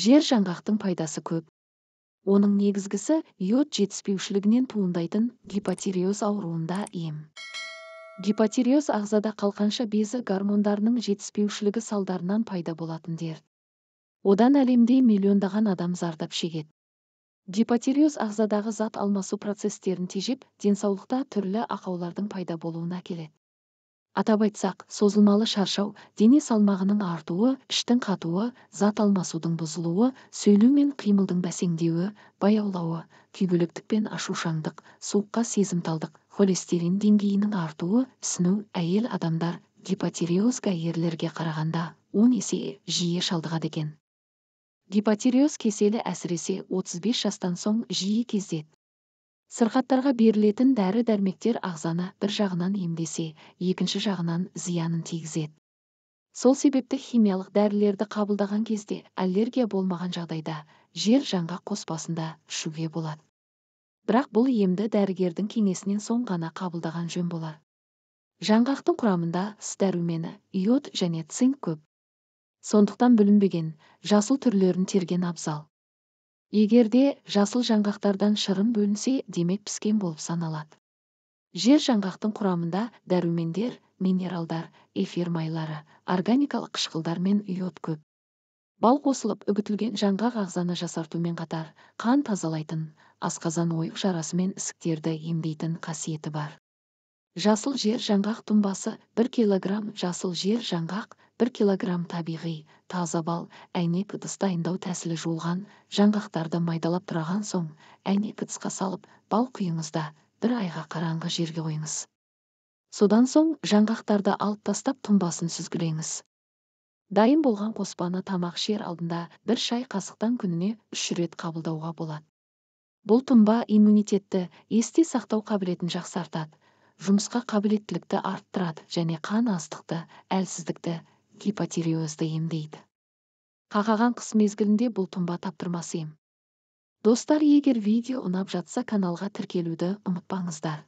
Жер жаңғақтың пайдасы көп. Оның негізгісі йод жетіспеушілігінен туындайтын гипотиреоз ауруында ем. Гипотиреоз ағзада қалқанша безі гормондарының жетіспеушілігі салдарынан пайда болатын дерт. Одан әлемде миллиондаған адам зардап шегеді. Гипотиреоз ағзадағы зат алмасу процестерін тежеп, денсаулықта түрлі ақаулардың пайда болуына әкеледі. Атап айтсақ, созылмалы шаршау, дене салмағының артуы, іштің қатуы, зат алмасудың бұзылуы, сөйлеу мен қимылдың бәсеңдеуі, баяулауы, күйгелектік пен ашушаңдық, суыққа сезімталдық, холестерин деңгейінің артуы, ісіну. Әйел адамдар гипотиреозға ерлерге қарағанда 10 есе жиі шалдығады екен. Гипотиреоз кеселі әсіресе 35 жастан соң жиі кездеседі. Сырқаттарға берілетін дәрі-дәрмектер ағзаны бір жағынан емдесе, екінші жағынан зиянын тигізеді. Сол себепті химиялық дәрілерді қабылдаған кезде аллергия болмаған жағдайда жер жаңғақ қоспасында ішуге болады. Бірақ бұл емді дәрігердің кеңесінен соң ғана қабылдаған жөн болар. Жаңғақтың құрамында С дәрумені, йод және цинк көп. Сондықтан бүлінбеген жасыл түрлерін терген абзал. Егерде жасыл жаңғақтардан шырын бөлінсе, демек піскен болып саналады. Жер жаңғақтың құрамында дәрумендер, минералдар, эфир майлары, органикалық қышқылдар мен йод көп. Бал қосылып үгітілген жаңғақ ағзаны жасартумен қатар, қан тазалайтын, асқазан ойық жарасы мен ісіктерді емдейтін қасиеті бар. Жасыл жер жаңғақ тұнбасы 1 килограмм жасыл жер жаңғақ, 1 килограмм табиғи, таза бал, әйнек ыдыс дайындау тәсілі жуылған жаңғақтарды майдалап тұраған соң, әйнек ыдысқа салып, бал құйыңызда 1 айға қараңғы жерге қойыңыз. Содан соң жаңғақтарды алып тастап тұнбасын сүзгілеңіз. Дайын болған қоспаны тамақ ішер алдында 1 шай қасықтан күніне 3 рет қабылдауға болады. Бұл тұнба иммунитетті, есте сақтау қабілетін жақсартады, жұмысқа қабілеттілікті арттырады және қан астықты, әлсіздікті, гипотиреозды емдейді. Қақаған қыс мезгілінде бұл тұнба таптырмас ем. Достар, егер видео ұнап жатса каналға тіркелуді ұмытпаңыздар.